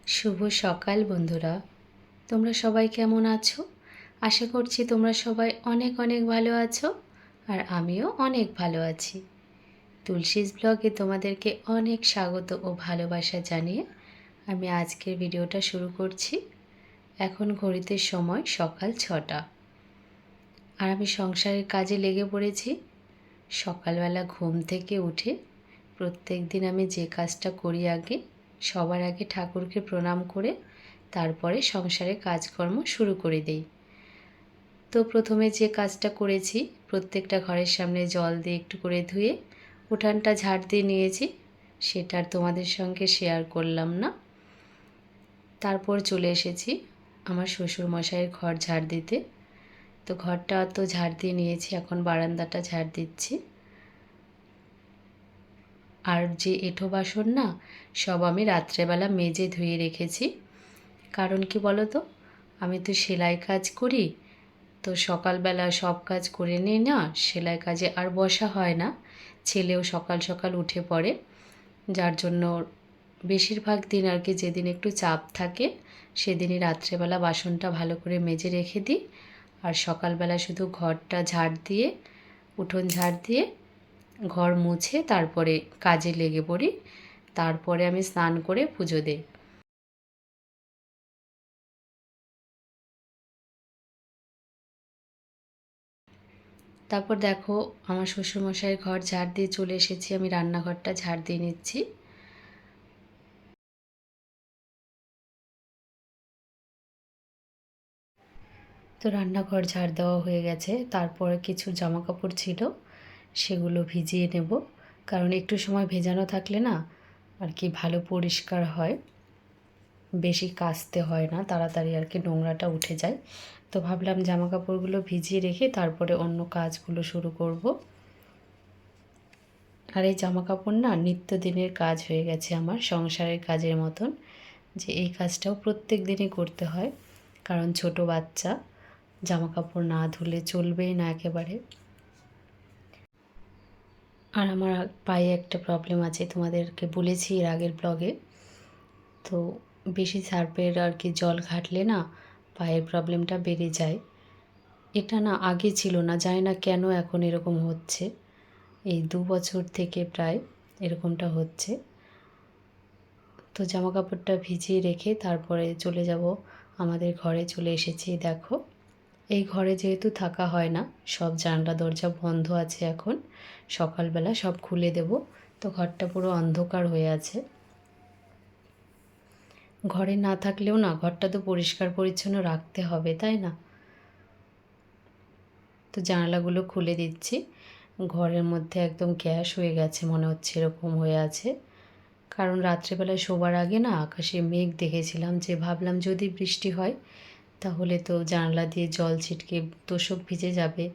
শুভ সকাল বন্ধুরা, তোমরা সবাই কেমন আছো? আশা করছি তোমরা সবাই অনেক অনেক ভালো আছো আর আমিও অনেক ভালো আছি। তুলসীজ ব্লগে তোমাদেরকে অনেক স্বাগত ও ভালোবাসা জানিয়ে আমি আজকের ভিডিওটা শুরু করছি। এখন ঘড়িতে সময় সকাল 6টা আর আমি সংসারের কাজে লেগে পড়েছি। সকালবেলা ঘুম থেকে উঠে প্রত্যেক দিন আমি যে কাজটা করি সবার আগে ঠাকুরকে প্রণাম করে তারপরে সংসারে কাজকর্ম শুরু করে দেই। তো প্রথমে যে কাজটা করেছি, প্রত্যেকটা ঘরের সামনে জল দিয়ে একটু করে ধুয়ে উঠানটা ঝাড় দিয়ে নিয়েছি, সেটা আর তোমাদের সঙ্গে শেয়ার করলাম না। তারপর চলে এসেছি আমার শ্বশুরমশাইয়ের ঘর ঝাড় দিতে। তো ঘরটা তো ঝাড় দিয়ে নিয়েছি, এখন বারান্দাটা ঝাড় দিচ্ছি। আর যে এঁঠো বাসন না, সব আমি রাত্রেবেলা মেজে ধুয়ে রেখেছি। কারণ কি বলো তো, আমি তো সেলাই কাজ করি, তো সকালবেলা সব কাজ করে নিই না, সেলাই কাজে আর বসা হয় না। ছেলেও সকাল সকাল উঠে পড়ে, যার জন্য বেশিরভাগ দিন যেদিন একটু চাপ থাকে সেদিনই রাত্রেবেলা বাসনটা ভালো করে মেজে রেখে দিই। আর সকালবেলা শুধু ঘরটা ঝাড় দিয়ে, উঠোন ঝাড় দিয়ে, ঘর মুছে তারপরে কাজে লেগে পড়ি। তারপরে আমি স্নান করে পুজো দিই। তারপর দেখো, আমার শ্বশুরমশাইয়ের ঘর ঝাড় দিয়ে চলে এসেছি, আমি রান্নাঘরটা ঝাড় দিয়ে নিচ্ছি। তো রান্নাঘর ঝাড় দেওয়া হয়ে গেছে। তারপরে কিছু জামা কাপড় ছিল, সেগুলো ভিজিয়ে নেব। কারণ একটু সময় ভেজানো থাকলে না ভালো পরিষ্কার হয়, বেশি কাচতে হয় না, তাড়াতাড়ি নোংরাটা উঠে যায়। তো ভাবলাম জামা কাপড়গুলো ভিজিয়ে রেখে তারপরে অন্য কাজগুলো শুরু করব। আর এই জামা কাপড় না নিত্যদিনের কাজ হয়ে গেছে আমার, সংসারের কাজের মতন, যে এই কাজটাও প্রত্যেক দিনই করতে হয়। কারণ ছোট বাচ্চা, জামা কাপড় না ধুলে চলবেই না একেবারে। আর আমার পায়ে একটা প্রবলেম আছে, তোমাদেরকে বলেছি এর আগের ব্লগে। তো বেশি সার্ফের জল ঘাটলে না পায়ের প্রবলেমটা বেড়ে যায়। এটা না আগে ছিল না, জানি না কেন এখন এরকম হচ্ছে। এই 2 বছর থেকে প্রায় এরকমটা হচ্ছে। তো জামা কাপড়টা ভিজিয়ে রেখে তারপরে চলে যাব আমাদের ঘরে। চলে এসেছি, দেখো এই ঘরে যেহেতু থাকা হয় না, সব জানলা দরজা বন্ধ আছে এখন। সকালবেলা সব খুলে দেব, তো ঘরটা পুরো অন্ধকার হয়ে আছে। ঘরে না থাকলেও না ঘরটা তো পরিষ্কার পরিচ্ছন্ন রাখতে হবে, তাই না? তো জানালাগুলো খুলে দিচ্ছি। ঘরের মধ্যে একদম গ্যাস হয়ে গেছে মনে হচ্ছে, এরকম হয়ে আছে। কারণ রাত্রেবেলায় শোবার আগে না আকাশে মেঘ দেখেছিলাম, যে ভাবলাম যদি বৃষ্টি হয় তাহলে তো জানলা দিয়ে জল ছিটকে তোশক ভিজে যাবে,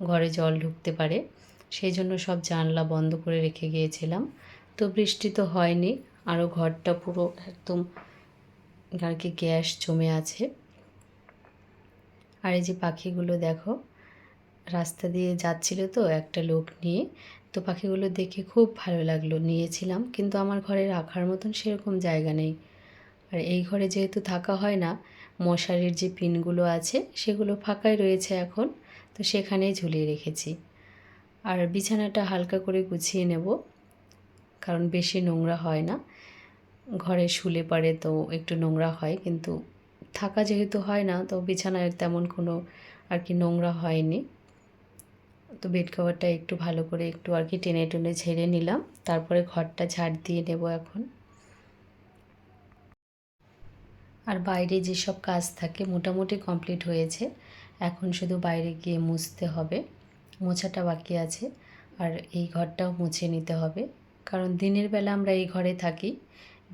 ঘরে জল ঢুকতে পারে। সেই জন্য সব জানলা বন্ধ করে রেখে গিয়েছিলাম। তো বৃষ্টি তো হয়নি, আরও ঘরটা পুরো একদম গ্যাস জমে আছে। আর এই যে পাখিগুলো দেখো, রাস্তা দিয়ে যাচ্ছিল তো একটা লোক নিয়ে, তো পাখিগুলো দেখে খুব ভালো লাগলো, নিয়েছিলাম। কিন্তু আমার ঘরে রাখার মতন সেরকম জায়গা নেই। আর এই ঘরে যেহেতু থাকা হয় না, মশারির যে পিনগুলো আছে সেগুলো ফাঁকাই রয়েছে এখন, তো সেখানেই ঝুলিয়ে রেখেছি। আর বিছানাটা হালকা করে গুছিয়ে নেব, কারণ বেশি নোংরা হয় না। ঘরে শুলে পড়ে তো একটু নোংরা হয়, কিন্তু থাকা যেহেতু হয় না, তো বিছানায় তেমন কোনো নোংরা হয়নি। তো বেড কভারটা একটু ভালো করে একটু টেনে টেনে ঝেড়ে নিলাম। তারপরে ঘরটা ঝাড় দিয়ে নেব এখন। আর বাইরে যেসব কাজ থাকে মোটামুটি কমপ্লিট হয়েছে, এখন শুধু বাইরে গিয়ে মুছতে হবে, মোছাটা বাকি আছে। আর এই ঘরটাও মুছে নিতে হবে, কারণ দিনের বেলা আমরা এই ঘরে থাকি,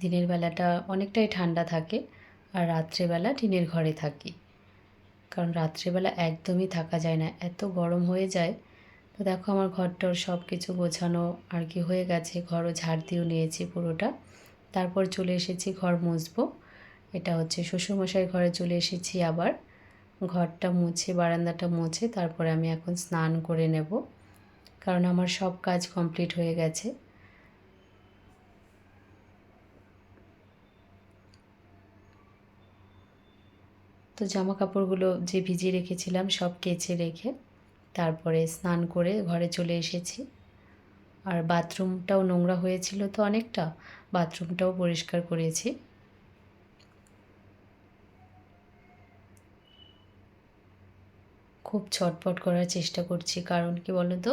দিনের বেলাটা অনেকটাই ঠান্ডা থাকে। আর রাত্রেবেলা টিনের ঘরে থাকি, কারণ রাত্রেবেলা একদমই থাকা যায় না, এত গরম হয়ে যায়। তো দেখো আমার ঘরটার সব কিছু গোছানো হয়ে গেছে, ঘরও ঝাড় দিয়েও নিয়েছি পুরোটা। তারপর চলে এসেছি ঘর মুছবো। এটা হচ্ছে শ্বশুরমশাইয়ের ঘরে চলে এসেছি আবার। ঘরটা মুছে, বারান্দাটা মুছে তারপরে আমি এখন স্নান করে নেব, কারণ আমার সব কাজ কমপ্লিট হয়ে গেছে। তো জামা কাপড়গুলো যে ভিজিয়ে রেখেছিলাম সব কেচে রেখে তারপরে স্নান করে ঘরে চলে এসেছি। আর বাথরুমটাও নোংরা হয়েছিল তো অনেকটা, বাথরুমটাও পরিষ্কার করেছি। খুব ছটফট করার চেষ্টা করছি, কারণ কি বলো তো,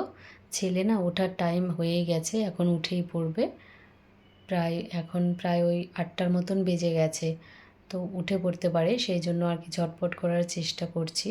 ছেলে না ওঠার টাইম হয়েই গেছে, এখন উঠেই পড়বে। এখন প্রায় ওই 8টার মতন বেজে গেছে, তো উঠে পড়তে পারে, সেই জন্য আর কি ঝটপট করার চেষ্টা করছি।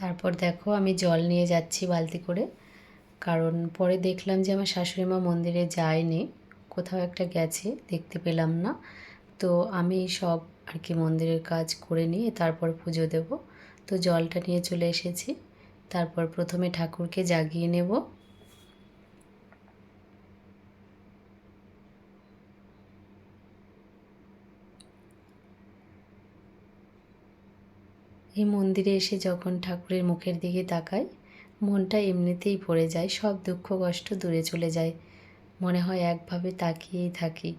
তারপর দেখো আমি জল নিয়ে যাচ্ছি বালতি করে, কারণ পরে দেখলাম যে আমার শাশুড়ি মা মন্দিরে যায়নি, কোথাও একটা গেছে, দেখতে পেলাম না। তো আমি সব আর কি মন্দিরের কাজ করে নিয়ে তারপর পুজো দেব। তো জলটা নিয়ে চলে এসেছি। তারপর প্রথমে ঠাকুরকে জাগিয়ে নেব। এই মন্দিরে এসে যখন ঠাকুরের মুখের দিকে তাকাই, মনটা এমনিতেই ভরে যায়, সব দুঃখ কষ্ট দূরে চলে যায়। মনে হয় একভাবে তাকিয়েই থাকি।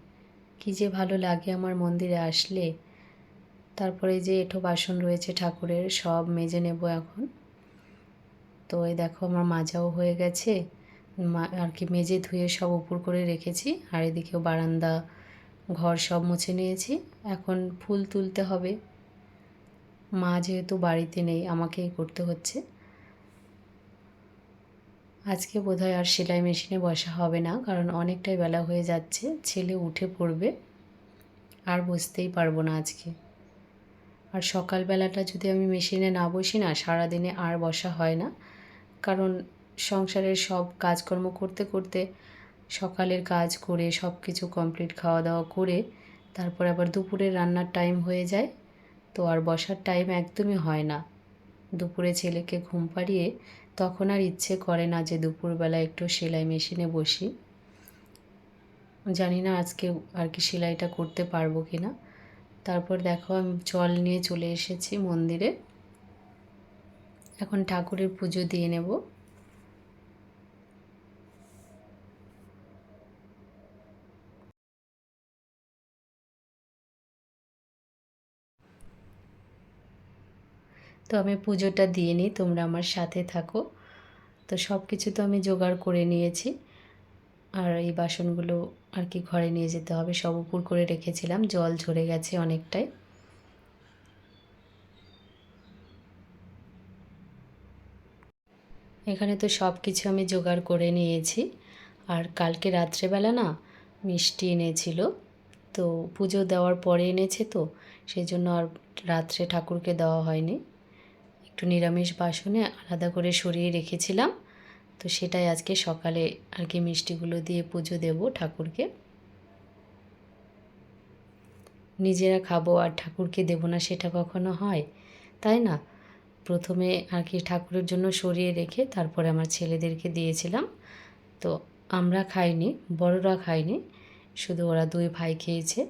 কী যে ভালো লাগে আমার মন্দিরে আসলে। তারপরে যে এঁঠো বাসন রয়েছে ঠাকুরের, সব মেজে নেব এখন। তো এই দেখো আমার মাজাও হয়ে গেছে, আর কি মেজে ধুয়ে সব উপর করে রেখেছি। আর এদিকেও বারান্দা, ঘর সব মুছে নিয়েছি। এখন ফুল তুলতে হবে। মা যেহেতু বাড়িতে নেই, আমাকেই করতে হচ্ছে। আজকে বোধহয় আর সেলাই মেশিনে বসা হবে না, কারণ অনেকটাই বেলা হয়ে যাচ্ছে, ছেলে উঠে পড়বে, আর বসতেই পারবো না আজকে। আর সকালবেলাটা যদি আমি মেশিনে না বসি না, সারাদিনে আর বসা হয় না, কারণ সংসারের সব কাজকর্ম করতে করতে সকালের কাজ করে সব কিছু কমপ্লিট, খাওয়া দাওয়া করে তারপর আবার দুপুরের রান্নার টাইম হয়ে যায়, তো আর বসার টাইম একদমই হয় না। দুপুরে ছেলেকে ঘুম পাড়িয়ে তখন আর ইচ্ছে করে না যে দুপুরবেলা একটু সেলাই মেশিনে বসি। জানি না আজকে আর কি সেলাইটা করতে পারবো কি না। তারপর দেখো আমি জল নিয়ে চলে এসেছি মন্দিরে। এখন ঠাকুরের পুজো দিয়ে নেব। তো আমি পুজোটা দিয়ে নিই, তোমরা আমার সাথে থাকো। তো সব কিছু তো আমি জোগাড় করে নিয়েছি। আর এই বাসনগুলো আর কি ঘরে নিয়ে যেতে হবে, সব উপর করে রেখেছিলাম, জল ঝরে গেছে অনেকটাই। এখানে তো সব কিছু আমি জোগাড় করে নিয়েছি। আর কালকে রাত্রেবেলা না মিষ্টি এনেছিল, তো পুজো দেওয়ার পরে এনেছে, তো সেই জন্য আর রাত্রে ঠাকুরকে দেওয়া হয়নি। একটু নিরামিষ বাসনে আলাদা করে সরিয়ে রেখেছিলাম, তো সেটাই আজকে সকালে আর কি মিষ্টিগুলো দিয়ে পুজো দেব ঠাকুরকে। নিজেরা খাবো আর ঠাকুরকে দেবো না, সেটা কখনো হয়? তাই না? প্রথমে আর কি ঠাকুরের জন্য সরিয়ে রেখে তারপরে আমার ছেলেদেরকে দিয়েছিলাম। তো আমরা খাইনি, বড়রা খাইনি, শুধু ওরা দুই ভাই খেয়েছে।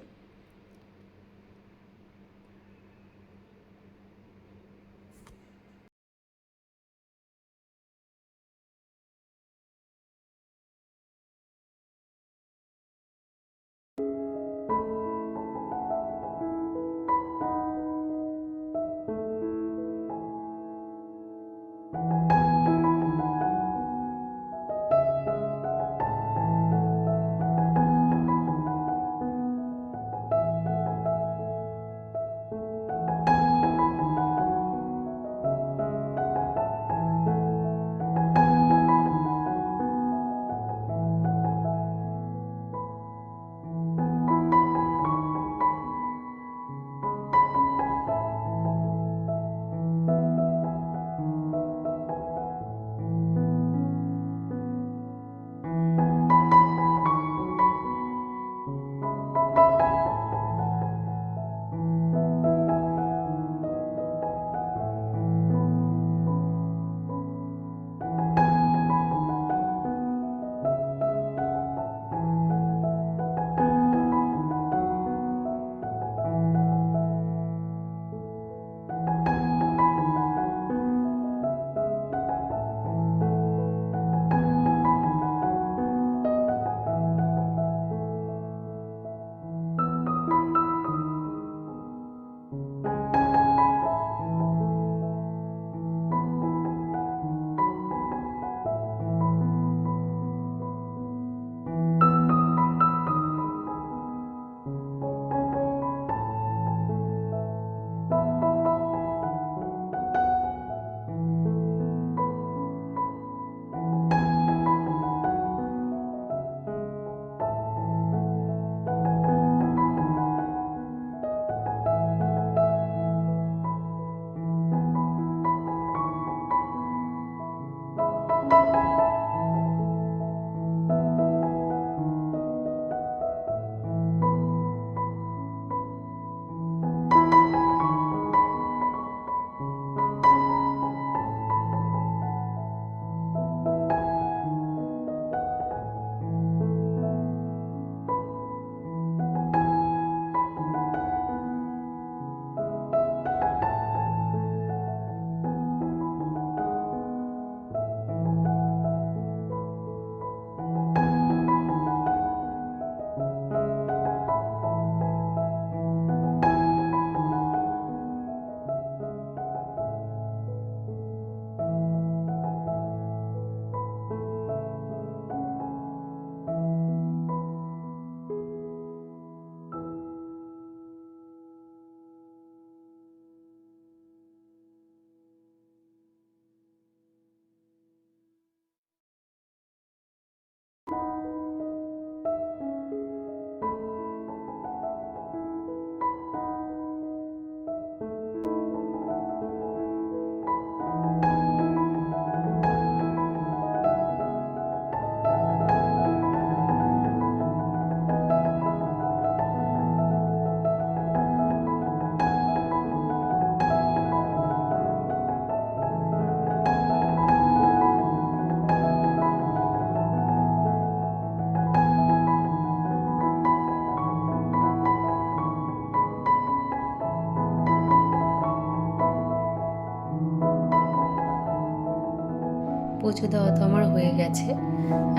পুজো দেওয়া তো আমার হয়ে গেছে।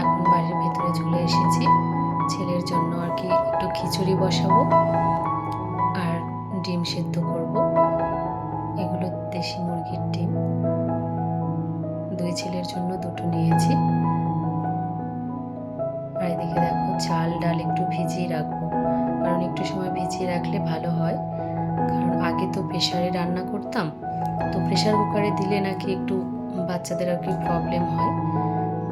এখন বাড়ির ভেতরে চলে এসেছি। ছেলের জন্য আর কি একটু খিচুড়ি বসাবো আর ডিম সেদ্ধ করব। এগুলো দেশি মুরগির ডিম। 2 ছেলের জন্য 2টো নিয়েছি। আর এদিকে দেখো চাল ডাল একটু ভিজিয়ে রাখবো, কারণ একটু সময় ভিজিয়ে রাখলে ভালো হয়। কারণ আগে তো প্রেসারে রান্না করতাম, তো প্রেসার কুকারে দিলে নাকি একটু বাচ্চাদের আর কি প্রবলেম হয়,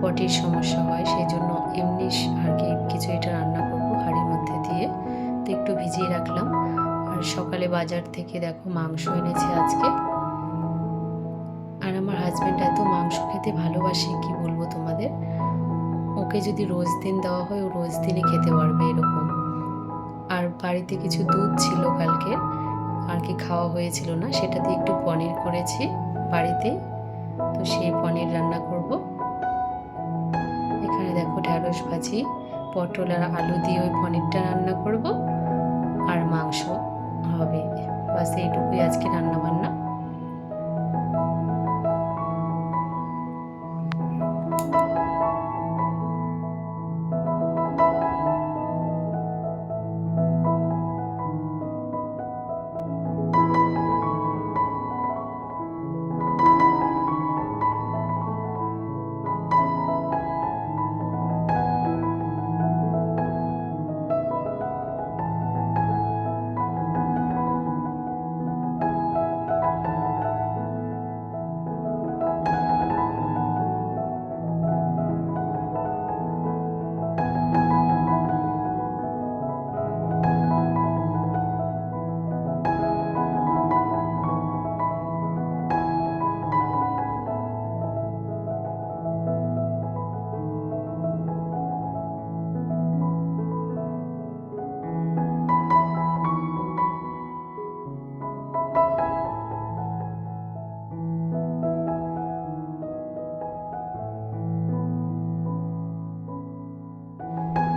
পটির সমস্যা হয়, সেই জন্য এমনি আর কি খিচুড়িটা রান্না করবো হাঁড়ির মধ্যে দিয়ে। তো একটু ভিজিয়ে রাখলাম। আর সকালে বাজার থেকে দেখো মাংস এনেছে আজকে। আর আমার হাজব্যান্ড এত মাংস খেতে ভালোবাসে, কি বলবো তোমাদের। ওকে যদি রোজ দিন দেওয়া হয় ও রোজ দিনই খেতে পারবে এরকম। আর বাড়িতে কিছু দুধ ছিল কালকে আর কি খাওয়া হয়েছিল না, সেটা দিয়ে একটু পনির করেছি বাড়িতে। তো সেই পনির রান্না করব। এখানে দেখো ঢ্যাঁড়স ভাজি, পটল আর আলু দিয়ে ওই পনিরটা রান্না করব, আর মাংস হবে। বাস এইটুকুই আজকে রান্না বান্না।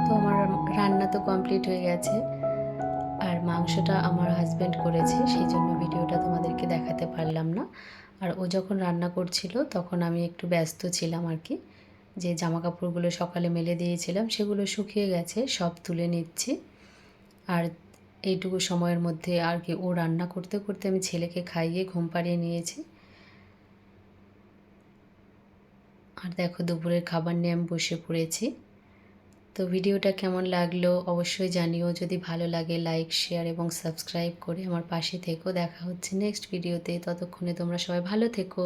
তো আমার রান্না তো কমপ্লিট হয়ে গেছে। আর মাংসটা আমার হাজব্যান্ড করেছে, সেই জন্য ভিডিওটা তোমাদেরকে দেখাতে পারলাম না। আর ও যখন রান্না করছিল তখন আমি একটু ব্যস্ত ছিলাম আর কি। যে জামা কাপড়গুলো সকালে মেলে দিয়েছিলাম সেগুলো শুকিয়ে গেছে, সব তুলে নিচ্ছি। আর এইটুকু সময়ের মধ্যে আর কি ও রান্না করতে করতে আমি ছেলেকে খাইয়ে ঘুম পাড়িয়ে নিয়েছি। আর দেখো দুপুরের খাবার নিয়ে আমি বসে পড়েছি। তো ভিডিওটা কেমন লাগলো অবশ্যই জানিও। যদি ভালো লাগে লাইক শেয়ার এবং সাবস্ক্রাইব করে আমার পাশে থেকো। দেখা হচ্ছে নেক্সট ভিডিওতে। ততক্ষণে তোমরা সবাই ভালো থেকো।